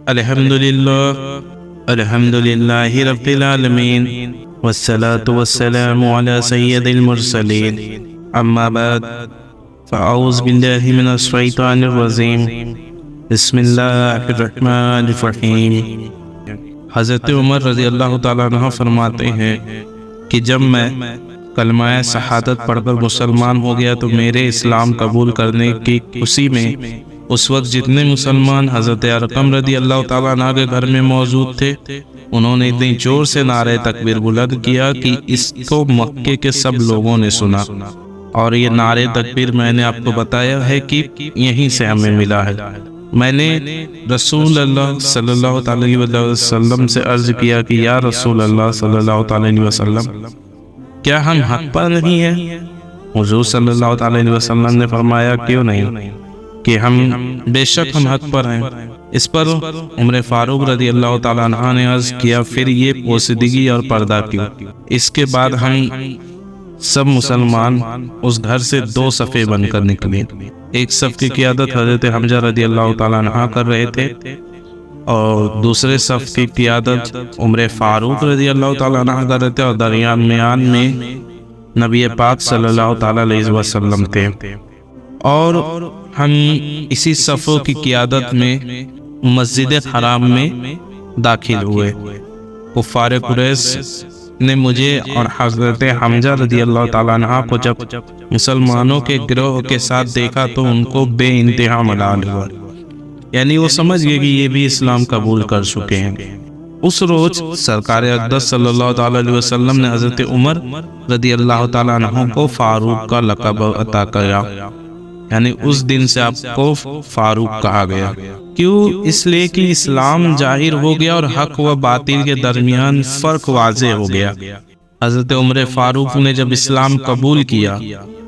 الحمدللہ رب العالمین والصلاة والسلام علی سید المرسلین اما بعد فاعوذ باللہ من الشیطان الرجیم بسم اللہ الرحمن الرحیم۔ حضرت عمر رضی اللہ تعالیٰ عنہ فرماتے ہیں کہ جب میں کلمہ شہادت پڑھ کر مسلمان ہو گیا تو میرے اسلام قبول کرنے کی خوشی میں اس وقت جتنے مسلمان حضرت ارقم رضی اللہ تعالیٰ عنہ کے گھر میں موجود تھے انہوں نے اتنی زور سے نعرہ تکبیر بلند کیا کہ اس کو مکے کے سب لوگوں نے سنا، اور یہ نعرہ تکبیر میں نے آپ کو بتایا ہے کہ یہیں سے ہمیں ملا ہے۔ میں نے رسول اللہ صلی اللہ علیہ وسلم سے عرض کیا کہ یا رسول اللہ صلی اللہ علیہ وسلم، کیا ہم حق پر نہیں ہیں؟ حضور صلی اللہ علیہ وسلم نے فرمایا کیوں نہیں، کہ ہم بے شک ہم حق پر ہیں۔ اس پر عمر فاروق رضی اللہ تعالیٰ عنہ نے عرض کیا پھر یہ پوشیدگی اور پردہ کیوں؟ اس کے بعد ہم سب مسلمان اس گھر سے دو صفیں بن کر نکلے۔ ایک صف کی قیادت حضرت حمزہ رضی اللہ تعالیٰ عنہ کر رہے تھے اور دوسرے صف کی قیادت عمر فاروق رضی اللہ تعالیٰ عنہ کر رہے تھے، اور درمیان میں نبی پاک صلی اللہ تعالیٰ علیہ وسلم تھے، اور ہم اسی صفوں کی قیادت میں مسجد حرام میں داخل ہوئے۔ کفار قریش نے مجھے اور حضرت حمزہ رضی اللہ تعالیٰ عنہ کو جب مسلمانوں کے گروہ کے ساتھ دیکھا تو ان کو بے انتہا ملال ہوا، یعنی وہ سمجھ گئے کہ یہ بھی اسلام قبول کر چکے ہیں۔ اس روز سرکار اقدس صلی اللہ تعالیٰ علیہ وسلم نے حضرت عمر رضی اللہ تعالیٰ عنہ کو فاروق کا لقب عطا کیا، یعنی اس دن سے آپ کو فاروق کہا گیا۔ کیوں؟ اس لیے کہ اسلام ظاہر ہو گیا اور حق و باطل کے درمیان فرق واضح ہو گیا۔ حضرت عمر فاروق نے جب اسلام قبول کیا،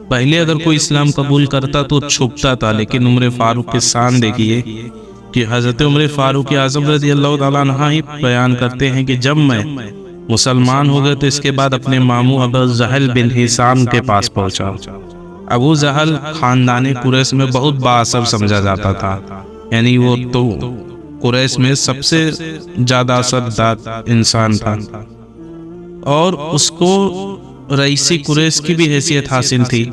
پہلے اگر کوئی اسلام قبول کرتا تو چھپتا تھا، لیکن عمر فاروق کی شان دیکھیے کہ حضرت عمر فاروق اعظم رضی اللہ تعالیٰ عنہ ہی بیان کرتے ہیں کہ جب میں مسلمان ہو گئے تو اس کے بعد اپنے ماموں ابو جہل بن ہشام کے پاس پہنچا۔ ابو جہل خاندان قریش میں بہت بااثر سمجھا جاتا تھا، یعنی وہ تو قریش میں سب سے زیادہ اثردار انسان تھا، اور اس کو رئیسی قریش کی بھی حیثیت حاصل تھی۔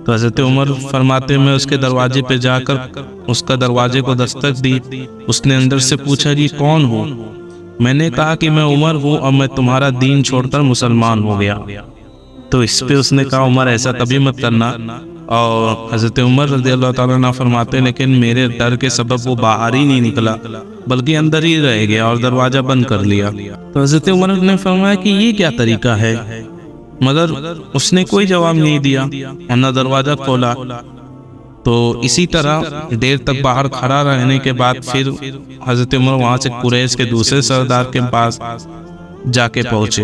تو حضرت عمر فرماتے میں اس کے دروازے پہ جا کر اس کا دروازے کو دستک دی۔ اس نے اندر سے پوچھا جی کون ہو؟ میں نے کہا کہ میں عمر ہوں اور میں تمہارا دین چھوڑ کر مسلمان ہو گیا۔ تو اس پہ اس نے کہا عمر ایسا کبھی مت کرنا، اور حضرت عمر رضی اللہ تعالیٰ عنہ فرماتے لیکن میرے ڈر کے سبب وہ باہر ہی نہیں نکلا بلکہ اندر ہی رہ گیا اور دروازہ بند کر لیا۔ تو حضرت عمر نے فرمایا کہ یہ کیا طریقہ ہے، مگر اس نے کوئی جواب نہیں دیا، نہ دروازہ کھولا۔ تو اسی طرح دیر تک باہر کھڑا رہنے کے بعد پھر حضرت عمر وہاں سے قریش کے دوسرے سردار کے پاس جا کے پہنچے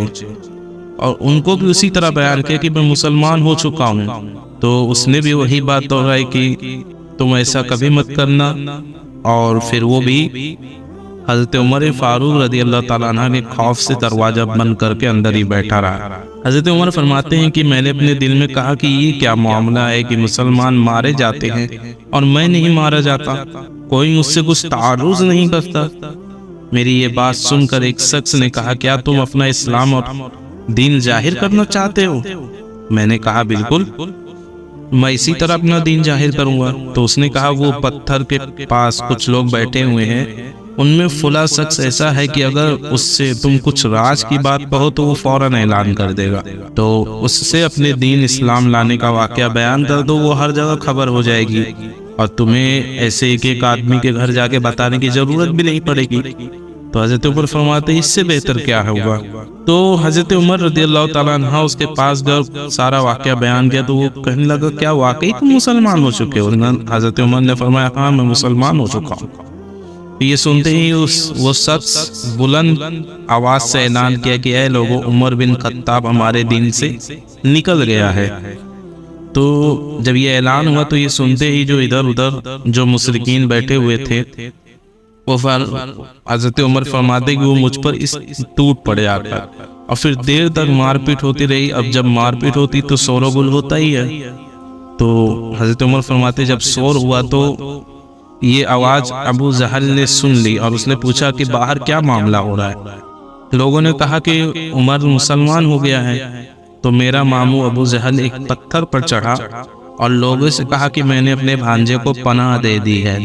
اور ان کو بھی اسی طرح بیان کیا کہ میں مسلمان ہو چکا ہوں۔ تو اس نے بھی وہی بات دہرائی کہ تم ایسا کبھی مت کرنا، اور پھر وہ بھی حضرت عمر فاروق رضی اللہ تعالیٰ عنہ نے خوف سے دروازہ بند کر کے اندر ہی بیٹھا رہا۔ حضرت عمر فرماتے ہیں کہ میں نے اپنے دل میں کہا کہ یہ کیا معاملہ ہے کہ مسلمان مارے جاتے ہیں اور میں نہیں مارا جاتا، کوئی مجھ سے کچھ تعارض نہیں کرتا۔ میری یہ بات سن کر ایک شخص نے کہا کیا تم اپنا اسلام اور دین ظاہر کرنا چاہتے ہو؟ میں نے کہا بالکل، میں اسی طرح اپنا دین ظاہر کروں گا۔ تو اس نے کہا وہ پتھر کے پاس کچھ لوگ بیٹھے ہوئے ہیں، ان میں فلاں شخص ایسا ہے کہ اگر اس سے تم کچھ راز کی بات کہو تو وہ فوراً اعلان کر دے گا، تو اس سے اپنے دین اسلام لانے کا واقعہ بیان کر دو، وہ ہر جگہ خبر ہو جائے گی اور تمہیں ایسے ایک ایک آدمی کے گھر جا کے بتانے کی ضرورت بھی نہیں پڑے گی۔ تو حضرت عمر فرماتے اس سے بہتر کیا ہوگا؟ تو حضرت عمر رضی اللہ تعالیٰ عنہ اس کے پاس گئے، سارا واقعہ بیان کیا، تو وہ کہنے لگا کیا واقعی تم مسلمان ہو چکے ہو؟ حضرت عمر نے فرمایا ہاں میں مسلمان ہو چکا ہوں۔ یہ سنتے ہی وہ شخص بلند آواز سے اعلان کیا کہ اے لوگو، عمر بن خطاب ہمارے دین سے نکل گیا ہے۔ تو جب یہ اعلان ہوا تو یہ سنتے ہی جو ادھر ادھر جو مشرکین بیٹھے ہوئے تھے وہ حضرت عمر فرماتے کہ وہ مجھ پر ٹوٹ پڑے آ کر، اور پھر دیر تک مار پیٹ ہوتی رہی۔ اب جب مار پیٹ ہوتی تو شور و گل ہوتا ہی ہے، تو حضرت عمر فرماتے جب شور ہوا تو یہ آواز ابو جہل نے سن لی اور اس نے پوچھا کہ باہر کیا معاملہ ہو رہا ہے؟ لوگوں نے کہا کہ عمر مسلمان ہو گیا ہے۔ تو میرا ماموں ابو جہل ایک پتھر پر چڑھا اور لوگوں سے کہا کہ میں نے اپنے بھانجے کو پناہ دے دی ہے،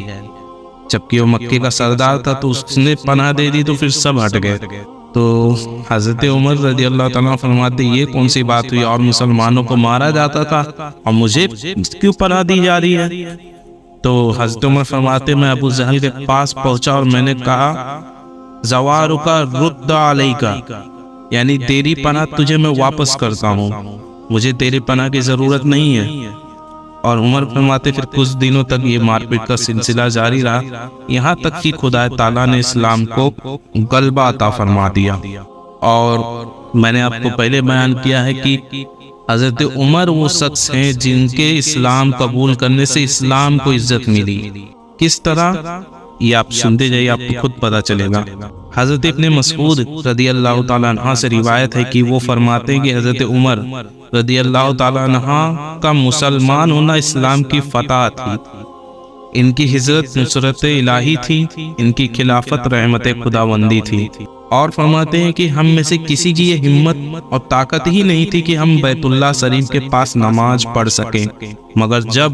جبکہ وہ مکے کا سردار تھا تو اس نے پناہ دے دی تو پھر سب ہٹ گئے۔ تو حضرت عمر رضی اللہ تعالیٰ فرماتے یہ کون سی بات ہوئی، اور مسلمانوں کو مارا جاتا تھا اور مجھے کیوں پناہ دی جا رہی ہے؟ تو حضرت عمر فرماتے میں ابو جہل کے پاس پہنچا اور میں نے کہا زوارکا رد علیکا، یعنی تیری پناہ تجھے میں واپس کرتا ہوں، مجھے تیری پناہ کی ضرورت نہیں ہے۔ اور عمر فرماتے پھر کچھ دنوں تک یہ مار پیٹ کا سلسلہ جاری رہا، یہاں تک کہ خدا تعالیٰ نے اسلام کو غلبہ عطا فرما دیا۔ اور میں نے آپ کو پہلے بیان کیا ہے کہ حضرت عمر وہ شخص ہیں جن کے اسلام قبول کرنے سے اسلام کو عزت ملی۔ کس طرح یہ آپ سنتے جائیے، آپ کو خود پتہ چلے گا۔ حضرت ابن مسعود رضی اللہ تعالیٰ عنہ سے روایت ہے کہ وہ فرماتے ہیں کہ حضرت عمر رضی اللہ تعالیٰ عنہ کا مسلمان ہونا اسلام کی فتح تھی، ان کی ہجرت نصرت الہی تھی، ان کی خلافت رحمت خداوندی تھی۔ اور فرماتے ہیں کہ ہم میں سے کسی کی یہ ہمت اور طاقت ہی نہیں تھی کہ ہم بیت اللہ شریف کے پاس نماز پڑھ سکیں، مگر جب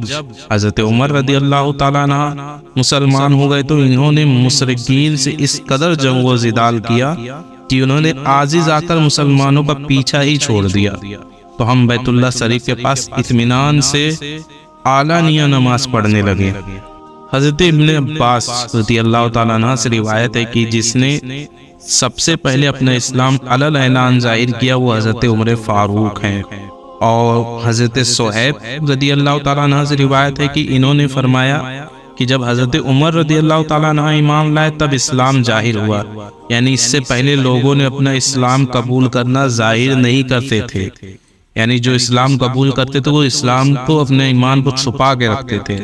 حضرت عمر رضی اللہ تعالیٰ عنہ مسلمان ہو گئے تو انہوں نے مشرکین سے اس قدر جنگ و جدال کیا کہ انہوں نے عاجز آ کر مسلمانوں کا پیچھا ہی چھوڑ دیا۔ تو ہم بیت اللہ شریف کے پاس اطمینان سے علانیہ نماز پڑھنے لگے۔ حضرت ابن عباس رضی اللہ تعالیٰ عنہ سے روایت ہے کہ جس نے سب سے پہلے اپنا اسلام علل اعلان ظاہر کیا وہ حضرت عمر فاروق ہیں۔ اور حضرت صہیب رضی اللہ تعالیٰ عنہ سے روایت ہے کہ انہوں نے فرمایا کہ جب حضرت عمر رضی اللہ تعالیٰ عنہ ایمان لائے تب اسلام ظاہر ہوا، یعنی اس سے پہلے لوگوں نے اپنا اسلام قبول کرنا ظاہر نہیں کرتے تھے، یعنی جو اسلام قبول کرتے تھے وہ اسلام کو اپنے ایمان کو چھپا کے رکھتے تھے۔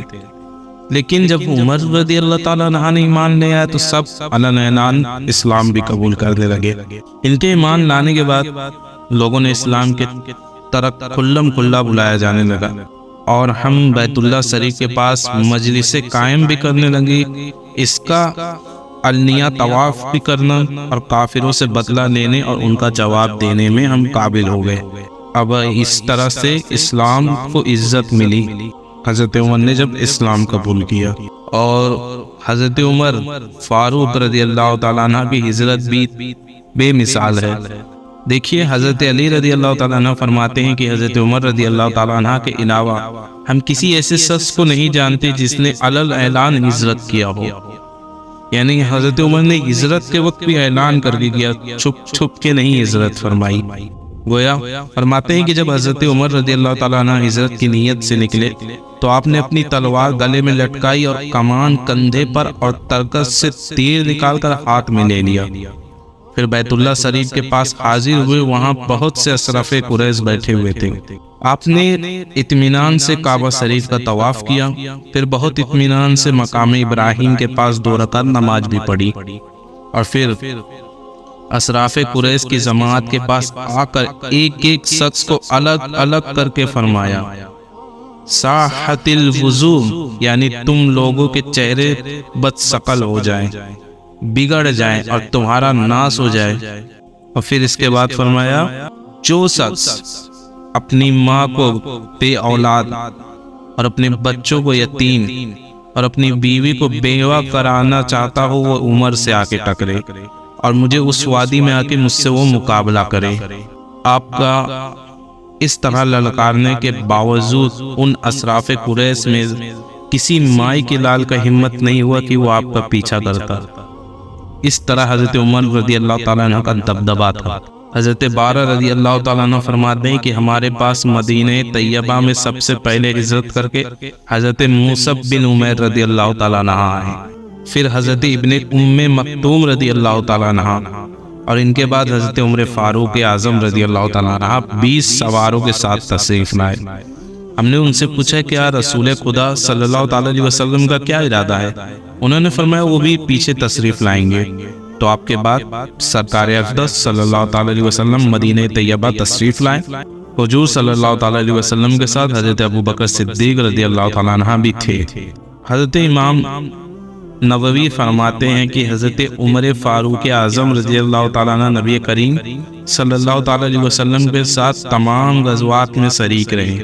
لیکن جب عمر رضی اللہ تعالیٰ عنہ نے ایمان لے آیا تو سب علن اعلان اسلام بھی قبول کرنے لگے۔ ان کے ایمان لانے کے بعد لوگوں نے اسلام کے طرف کھلم کھلا بلایا جانے لگا، اور ہم بیت اللہ شریف کے پاس مجلس قائم بھی کرنے لگے، اس کا علنیہ طواف بھی کرنا اور کافروں سے بدلہ لینے اور ان کا جواب دینے میں ہم قابل ہو گئے۔ اب اس طرح سے اسلام کو عزت ملی حضرت عمر نے جب اسلام قبول کیا۔ اور حضرت عمر فاروق رضی اللہ تعالیٰ عنہ کی ہجرت بھی بے مثال ہے۔ دیکھیے حضرت علی رضی اللہ تعالیٰ عنہ فرماتے ہیں کہ حضرت عمر رضی اللہ تعالیٰ عنہ کے علاوہ ہم کسی ایسے شخص کو نہیں جانتے جس نے علل اعلان ہجرت کیا ہو، یعنی حضرت عمر نے ہجرت کے وقت بھی اعلان کر کے کیا، چھپ چھپ کے نہیں ہجرت فرمائی۔ گویا فرماتے ہیں کہ جب حضرت عمر رضی اللہ تعالیٰ عنہ ہجرت کی نیت سے نکلے تو آپ نے اپنی تلوار گلے میں لٹکائی اور کمان کندھے پر اور ترکش سے تیر نکال کر ہاتھ میں لے لیا۔ پھر بیت اللہ شریف کے پاس حاضر ہوئے، وہاں بہت سے اشراف قریش بیٹھے ہوئے تھے۔ آپ نے اطمینان سے کعبہ شریف کا طواف کیا، پھر بہت اطمینان سے مقام ابراہیم کے پاس 2 رکعت نماز بھی پڑھی، اور پھر اشراف قریش کی جماعت کے پاس آ کر ایک ایک شخص کو الگ الگ کر کے فرمایا ساحت الوضوء، یعنی تم لوگوں کے چہرے بد شکل ہو جائیں، بگڑ جائیں اور تمہارا ناس ہو جائے۔ اور پھر اس کے بعد فرمایا جو شخص اپنی ماں کو بے اولاد اور اپنے بچوں کو یتیم اور اپنی بیوی کو بیوہ کرانا چاہتا ہو وہ عمر سے آ کے ٹکرے اور مجھے اس وادی میں آ کے مجھ سے وہ مقابلہ کرے۔ آپ کا اس طرح للکارنے کے باوجود ان اشراف قریش میں کسی مائی کے لال کا ہمت نہیں ہوا کہ وہ آپ کا پیچھا کرتا۔ اس طرح حضرت عمر رضی اللہ تعالیٰ عنہ کا دبدبا تھا۔ حضرت بارہ رضی اللہ تعالیٰ عنہ فرماتے ہیں کہ ہمارے پاس مدینہ طیبہ میں سب سے پہلے ہجرت کر کے حضرت مصعب بن عمیر رضی اللہ تعالیٰ عنہ آئے، پھر حضرت ابن مکتوم رضی اللہ تعالیٰ عنہ، اور ان کے بعد حضرت عمر فاروق اعظم رضی اللہ تعالیٰ عنہ 20 سواروں کے ساتھ تشریف لائے۔ ہم نے ان سے پوچھا کہ یا رسول خدا صلی اللہ تعالیٰ علیہ وسلم کا کیا ارادہ ہے؟ انہوں نے فرمایا وہ بھی پیچھے تشریف لائیں گے۔ تو آپ کے بعد سرکار اقدس صلی اللہ تعالیٰ علیہ وسلم مدینہ طیبہ تشریف لائے۔ حضور صلی اللہ تعالیٰ علیہ وسلم کے ساتھ حضرت ابو بکر صدیق رضی اللہ تعالیٰ عنہ بھی تھے۔ حضرت امام نووی فرماتے ہیں کہ حضرت عمر فاروق اعظم رضی اللہ تعالیٰ عنہ نبی کریم صلی اللہ تعالیٰ علیہ وسلم کے ساتھ تمام غزوات میں شریک رہے،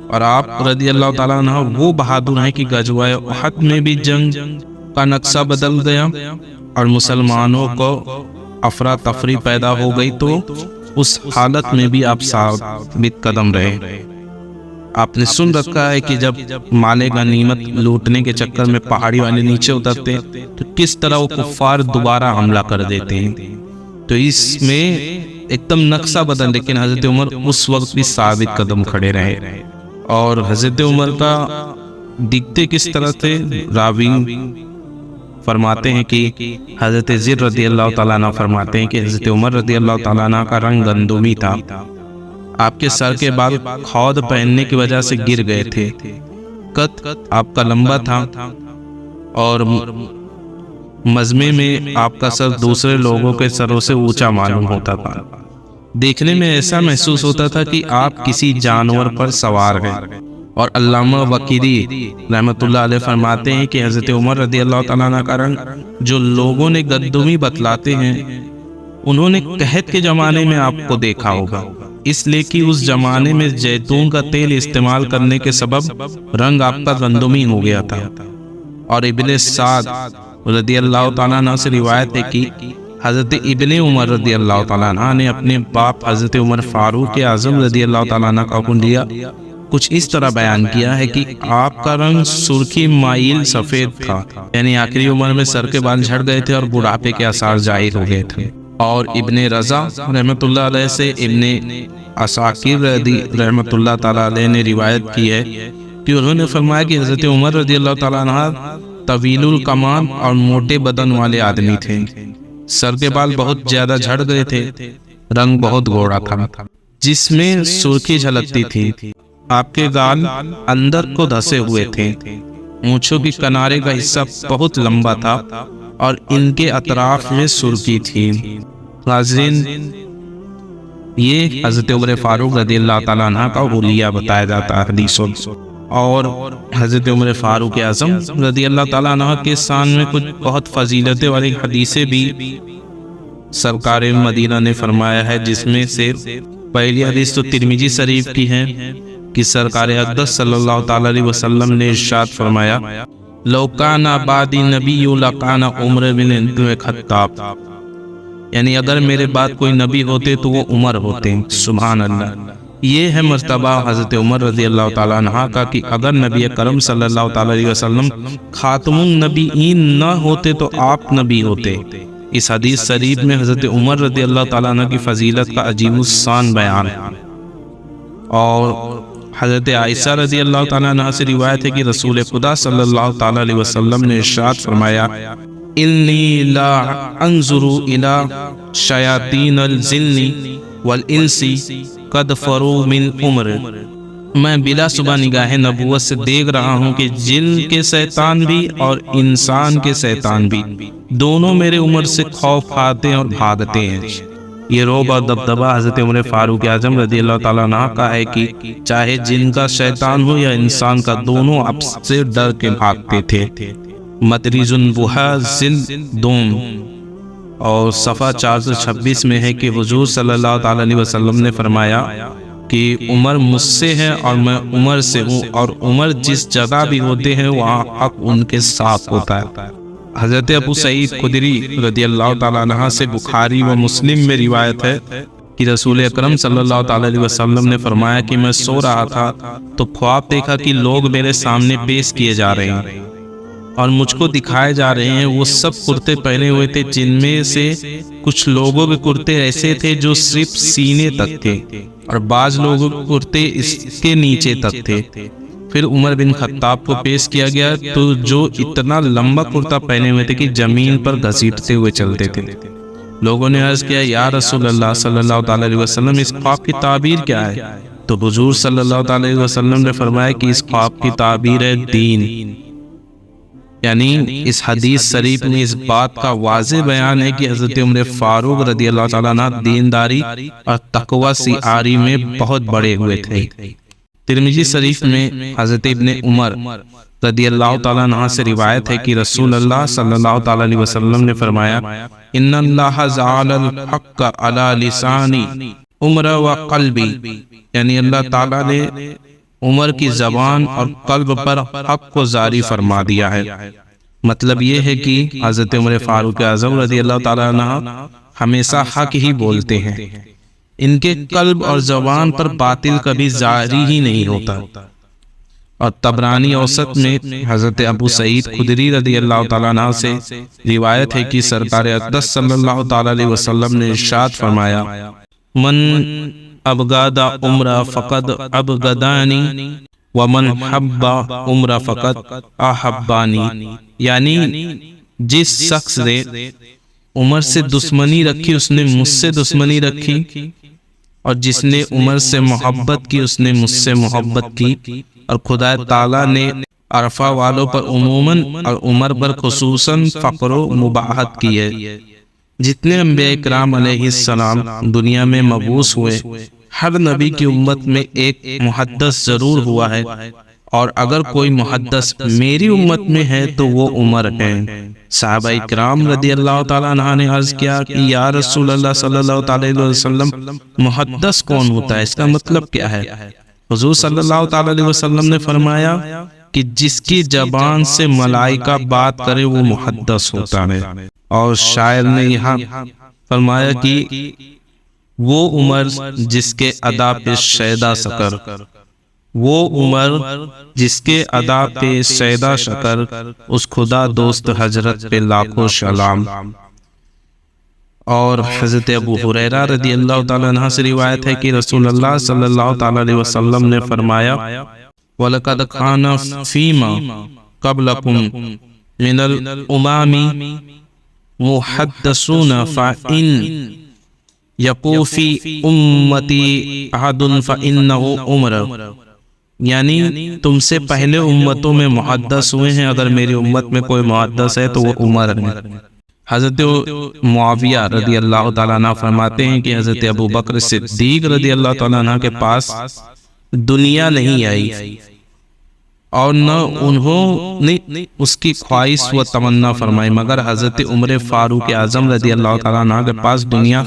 اور آپ رضی اللہ تعالیٰ عنہ وہ بہادر ہیں کہ غزوہ احد میں بھی جنگ کا نقشہ بدل گیا اور مسلمانوں کو افراتفری پیدا ہو گئی، تو اس حالت میں بھی آپ ثابت قدم رہے۔ آپ نے سن رکھا ہے کہ جب مال غنیمت لوٹنے کے چکر میں پہاڑی والے نیچے اترتے تو کس طرح وہ کفار دوبارہ حملہ کر دیتے ہیں، تو اس میں ایک دم نقشہ بدل، لیکن حضرت عمر اس وقت بھی ثابت قدم کھڑے رہے۔ اور حضرت عمر کا دکھتے کس طرح تھے، راوی فرماتے ہیں کہ حضرت زر رضی اللہ تعالیٰ عنہ فرماتے ہیں کہ حضرت عمر رضی اللہ تعالیٰ عنہ کا رنگ گندمی تھا، آپ کے سر کے بال خود پہننے کی وجہ سے گر گئے تھے، قد آپ کا لمبا تھا اور مجمع میں آپ کا سر دوسرے لوگوں کے سروں سے اونچا معلوم ہوتا تھا، دیکھنے میں ایسا محسوس ہوتا تھا کہ آپ کسی جانور پر سوار ہیں۔ اور علامہ وقیدی رحمۃ اللہ علیہ فرماتے ہیں کہ حضرت عمر رضی اللہ تعالیٰ عنہ کا رنگ جو لوگوں نے گندمی بتلاتے ہیں، انہوں نے قحط کے زمانے میں آپ کو دیکھا ہوگا، اس لیے کہ اس زمانے میں زیتون کا تیل استعمال کرنے کے سبب رنگ آپ کا گندمی ہو گیا تھا۔ اور ابن سعد رضی اللہ تعالیٰ عنہ سے روایت ہے کہ حضرت ابن عمر رضی اللہ تعالیٰ عنہ نے اپنے باپ حضرت عمر فاروق اعظم رضی اللہ تعالیٰ عنہ کا حلیہ کچھ اس طرح بیان کیا ہے کہ آپ کا رنگ سرخی مائل سفید تھا، یعنی آخری عمر میں سر کے بال جھڑ گئے تھے اور بڑھاپے کے آثار ظاہر ہو گئے تھے۔ اور ابن رضا رحمۃ اللہ علیہ سے ابن عساکر رحمۃ اللہ تعالیٰ علیہ نے روایت کی ہے کہ انہوں نے فرمایا کہ حضرت عمر رضی اللہ تعالیٰ عنہ طویل الکمان اور موٹے بدن والے آدمی تھے، سر کے بال بہت زیادہ جھڑ گئے تھے، رنگ بہت گوڑا تھا جس میں سرخی جھلکتی تھی، آپ کے گال اندر کو دھسے ہوئے تھے، مونچھوں کی کنارے کا حصہ بہت لمبا تھا اور ان کے اطراف میں سرخی تھی۔ ناظرین، یہ حضرت عمر فاروق رضی اللہ تعالیٰ عنہ کا حلیہ بتایا جاتا ہے حدیثوں، اور حضرت عمر فاروق اعظم رضی اللہ تعالیٰ عنہ کے شان میں کچھ بہت فضیلتیں والی حدیثیں بھی سرکار مدینہ نے فرمایا ہے، جس میں سے پہلی حدیث تو ترمذی شریف کی ہے کہ سرکار اقدس صلی اللہ تعالیٰ علیہ وسلم نے ارشاد فرمایا، لو کان بعدی نبی لکان عمر بن خطاب، یعنی اگر میرے بعد کوئی نبی ہوتے تو وہ عمر ہوتے۔ سبحان اللہ، یہ ہے مرتبہ حضرت عمر رضی اللہ تعالیٰ عنہ کا کہ اگر نبی کرم صلی اللہ تعالیٰ علیہ وسلم خاتم النبیین نہ ہوتے تو آپ نبی ہوتے۔ اس حدیث شریف میں حضرت عمر رضی اللہ تعالیٰ عنہ کی فضیلت کا عجیب الشان بیان ہے۔ اور حضرت عائشہ رضی اللہ تعالیٰ عنہ سے روایت ہے کہ رسول خدا صلی اللہ تعالیٰ علیہ وسلم نے ارشاد فرمایا، انی لا انظر الی شیاطین الجن والانس قد فروا من عمر، میں بلا صبح نگاہ نبوت سے دیکھ رہا ہوں کہ جن کے شیطان بھی اور انسان کے شیطان بھی دونوں میرے عمر سے خوف کھاتے اور بھاگتے ہیں۔ یہ رعب اور دبدبہ حضرت عمر فاروق اعظم رضی اللہ تعالیٰ عنہ کا ہے کہ چاہے جن کا شیطان ہو یا انسان کا، دونوں اب سے ڈر کے بھاگتے تھے۔ مدریز البحا ذل دوم اور صفحہ 426 میں ہے کہ حضور صلی اللہ تعالیٰ علیہ وسلم نے فرمایا کہ عمر مجھ سے ہے اور میں عمر سے ہوں، اور عمر جس جگہ بھی ہوتے ہیں وہاں حق ان کے ساتھ ہوتا ہے۔ حضرت ابو سعید خدری رضی اللہ تعالیٰ عنہ سے بخاری و مسلم میں روایت ہے کہ رسول اکرم صلی اللہ تعالیٰ علیہ وسلم نے فرمایا کہ میں سو رہا تھا تو خواب دیکھا کہ لوگ میرے سامنے پیش کیے جا رہے ہیں اور مجھ کو دکھائے جا رہے ہیں۔ وہ سب کرتے پہنے ہوئے تھے، جن میں سے کچھ لوگوں کے کرتے ایسے تھے جو صرف سینے تک تھے اور بعض لوگوں کے کرتے اس کے نیچے تک تھے۔ پھر عمر بن خطاب کو پیش کیا گیا تو جو اتنا لمبا کرتا پہنے ہوئے تھے کہ زمین پر گھسیٹتے ہوئے چلتے تھے۔ لوگوں نے عرض کیا، یا رسول اللہ صلی اللہ تعالیٰ علیہ وسلم، اس خواب کی تعبیر کیا ہے؟ تو حضور صلی اللہ تعالیٰ علیہ وسلم نے فرمایا کہ اس خواب کی تعبیر ہے دین، یعنی اس حدیث شریف میں اس بات کا واضح بیان ہے کہ حضرت عمر فاروق رضی اللہ تعالیٰ عنہ دینداری اور تقوی سیاری میں بہت بڑے ہوئے تھے۔ ترمذی شریف میں حضرت ابن عمر رضی اللہ تعالیٰ عنہ سے روایت ہے کہ رسول اللہ صلی اللہ تعالیٰ علیہ وسلم نے فرمایا ان اللہ جعل الحق علی لسانی عمر و قلبی، یعنی اللہ تعالیٰ نے عمر کی زبان اور قلب پر حق کو جاری فرما دیا ہے۔ مطلب یہ ہے کہ حضرت عمر فاروق اعظم رضی اللہ تعالیٰ عنہ ہمیشہ حق ہی بولتے ہیں، ان کے قلب اور زبان پر باطل کبھی جاری ہی نہیں ہوتا۔ اور طبرانی اوسط میں حضرت ابو سعید خدری رضی اللہ تعالیٰ عنہ سے روایت ہے کہ سرکار اقدس صلی اللہ تعالیٰ علیہ وسلم نے ارشاد فرمایا من ابغض عمر فقد ابغضانی ومن حب عمر فقد احبانی، یعنی جس شخص نے عمر سے دشمنی رکھی اس نے مجھ سے دشمنی رکھی، اور جس نے عمر سے محبت کی اس نے مجھ سے محبت کی۔ اور خدا تعالیٰ نے عرفہ والوں پر عموماً اور عمر پر خصوصاً فقر و مباحت کی ہے۔ جتنے انبیاء کرام علیہ السلام دنیا میں مبعوث ہوئے، ہر نبی کی امت میں ایک محدث ضرور ہوا ہے، اور اگر کوئی محدث میری امت میں ہے تو وہ عمر ہے۔ صحابہ کرام رضی اللہ تعالیٰ عنہ نے عرض کیا کہ یا رسول اللہ صلی اللہ تعالیٰ علیہ وسلم محدث کون ہوتا ہے، اس کا مطلب کیا ہے؟ حضور صلی اللہ تعالیٰ علیہ وسلم نے فرمایا کہ جس کی زبان سے ملائکہ بات کرے وہ محدث ہوتا ہے۔ اور شاعر نے یہاں فرمایا کہ وہ عمر جس کے ادا پہ شیدا شکر، وہ عمر جس کے ادا پہ شیدا شکر، اس خدا دوست حضرت پہ لاکھوں سلام۔ اور حضرت ابو ہریرہ رضی اللہ تعالیٰ عنہ سے روایت ہے کہ رسول اللہ صلی اللہ تعالیٰ علیہ وسلم نے فرمایا وَلَقَدْ كَانَ فِيمَا قَبْلَكُمْ مِنَ الْأُمَامِ مُحَدَّثُونَ فَإِنْ يَكُنْ فِي أُمَّتِي أَحَدٌ فَإِنَّهُ عُمَرٌ، یعنی تم سے پہلے امتوں میں محدث ہوئے ہیں، اگر میری امت میں کوئی محدث ہے تو وہ عمر ہے۔ حضرت معاویہ رضی اللہ تعالیٰ عنہ فرماتے ہیں کہ حضرت ابو بکر صدیق رضی اللہ تعالیٰ عنہ کے پاس دنیا نہیں آئی، اور نہ انہوں نے اس کی خواہش و تمنا فرمائی، مگر حضرت عمر فاروق اعظم رضی اللہ تعالیٰ عنہ کے پاس دنیا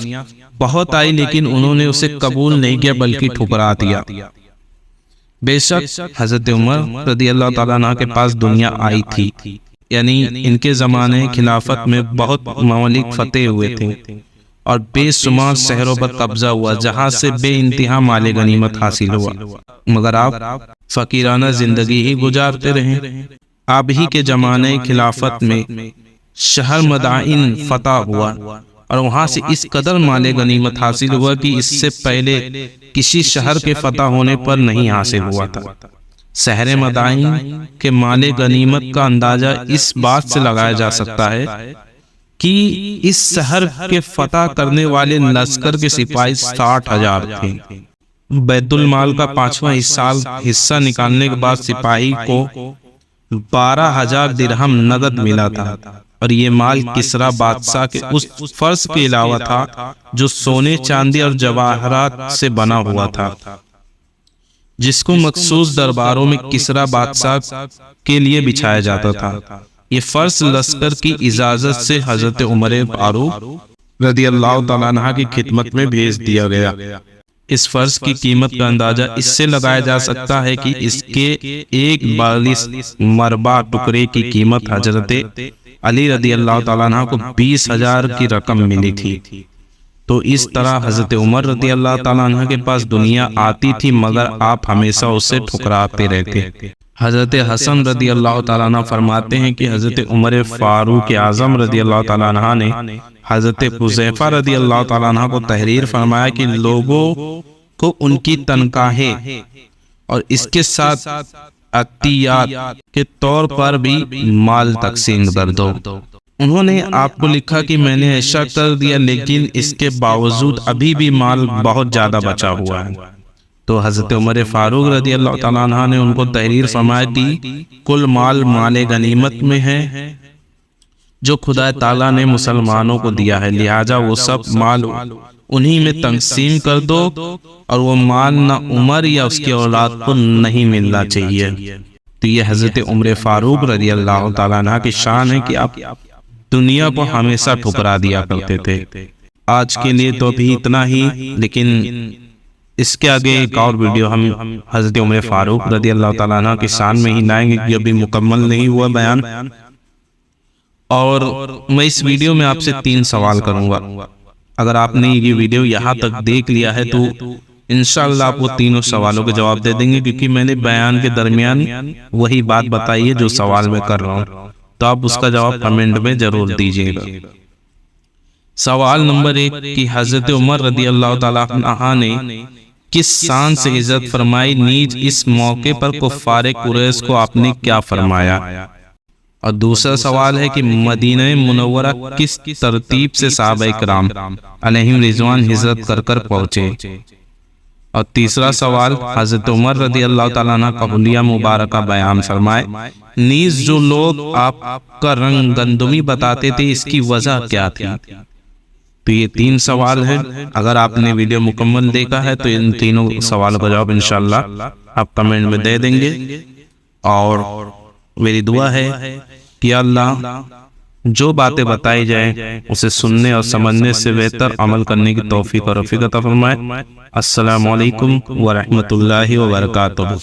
بہت آئی، لیکن انہوں نے اسے قبول نہیں کیا بلکہ ٹھکرا دیا۔ بے شک حضرت عمر رضی اللہ تعالیٰ عنہ کے پاس دنیا آئی تھی، یعنی ان کے زمانے خلافت میں بہت ممالک فتح ہوئے تھے اور بے شمار شہروں پر قبضہ ہوا، جہاں سے بے انتہا مال غنیمت حاصل ہوا، مگر آپ فقیرانہ زندگی ہی گزارتے رہے۔ آپ ہی کے زمانے خلافت میں شہر مدائن فتح ہوا اور وہاں سے اس قدر مال غنیمت حاصل ہوا کہ اس سے پہلے کسی شہر کے فتح ہونے پر نہیں حاصل ہوا تھا۔ شہر مدائن کے مال غنیمت کا اندازہ اس بات سے لگایا جا سکتا ہے کہ اس شہر کے فتح کرنے والے لشکر کے سپاہی 60,000 تھے۔ بیت المال کا 5واں حصہ نکالنے کے بعد سپاہی کو 12,000 درہم نقد ملا تھا، اور یہ مال کسریٰ بادشاہ کے اس فرش کے علاوہ تھا جو سونے چاندی اور جواہرات سے بنا ہوا تھا، جس کو مخصوص درباروں میں کسریٰ بادشاہ کے لیے بچھایا جاتا تھا۔ یہ فرش لشکر کی اجازت سے حضرت عمر فاروق رضی اللہ تعالیٰ عنہ کی خدمت میں بھیج دیا گیا۔ اس فرش کی قیمت کا اندازہ اس سے لگایا جا سکتا ہے کہ اس کے ایک 42 مربع ٹکڑے کی قیمت حضرت علی رضی اللہ تعالیٰ عنہ کو 20,000 کی رقم ملی تھی۔ تو اس طرح حضرت عمر رضی اللہ تعالیٰ عنہ کے پاس دنیا آتی تھی، مگر آپ ہمیشہ اسے ٹھکراتے رہتے۔ حضرت حسن رضی اللہ تعالیٰ عنہ فرماتے ہیں کہ حضرت عمر فاروق اعظم رضی اللہ تعالیٰ عنہ نے حضرت حذیفہ رضی اللہ تعالیٰ عنہ کو تحریر فرمایا کہ لوگوں کو ان کی تنخواہیں اور اس کے ساتھ عطیات کے طور پر بھی مال تقسیم کر دو۔ انہوں نے آپ کو لکھا کہ میں نے ایسا کر دیا، لیکن اس کے باوجود ابھی بھی مال بہت زیادہ بچا ہوا ہے۔ تو حضرت عمر فاروق رضی اللہ تعالیٰ عنہ نے ان کو تحریر فرمایا کہ کل مال غنیمت میں ہے جو خدا تعالیٰ نے مسلمانوں کو دیا ہے، لہٰذا وہ سب مال انہی میں تقسیم کر دو، اور وہ مال نہ عمر یا اس کی اولاد کو نہیں ملنا چاہیے۔ تو یہ حضرت عمر فاروق رضی اللہ تعالیٰ عنہ کی شان ہے کہ آپ دنیا کو ہمیشہ ٹھکرا دیا کرتے تھے۔ آج کے لیے تو ابھی اتنا ہی، لیکن اس کے آگے ایک اور ویڈیو ہم حضرت عمر فاروق رضی اللہ تعالیٰ عنہ کی شان میں ہی لائیں گے، کہ ابھی مکمل نہیں ہوا بیان۔ اور میں اس ویڈیو میں آپ سے 3 سوال کروں گا۔ اگر آپ نے یہ ویڈیو یہاں تک دیکھ لیا ہے تو انشاءاللہ آپ وہ تینوں سوالوں کے جواب دے دیں گے، کیونکہ میں نے بیان کے درمیان وہی بات بتائی ہے جو سوال میں کر رہا ہوں، تو آپ اس کا جواب کمنٹ میں ضرور دیجیے گا۔ سوال نمبر 1 کہ حضرت عمر رضی اللہ تعالیٰ عنہ نے کس شان سے عزت فرمائی، نیز اس موقع پر کفار قریش کو آپ نے کیا فرمایا؟ اور دوسرا سوال ہے کہ مدینہ منورہ کس ترتیب سے صحابہ کرام علیہم رضوان ہجرت کر کر پہنچے؟ اور تیسرا سوال، حضرت عمر رضی اللہ تعالیٰ عنہ کا حلیہ مبارکہ بیان فرمائے، نیز جو لوگ آپ کا رنگ گندمی بتاتے تھے اس کی وجہ کیا تھی؟ تو یہ 3 سوال ہیں۔ اگر آپ نے ویڈیو مکمل دیکھا ہے تو ان تینوں سوالوں کا جواب انشاءاللہ آپ کمنٹ میں دے دیں گے۔ اور میری دعا ہے کہ اللہ جو باتیں بتائی جائیں اسے سننے اور سمجھنے سے بہتر عمل کرنے کی توفیق اور رفیق عطا فرمائے۔ السلام علیکم ورحمۃ اللہ وبرکاتہ۔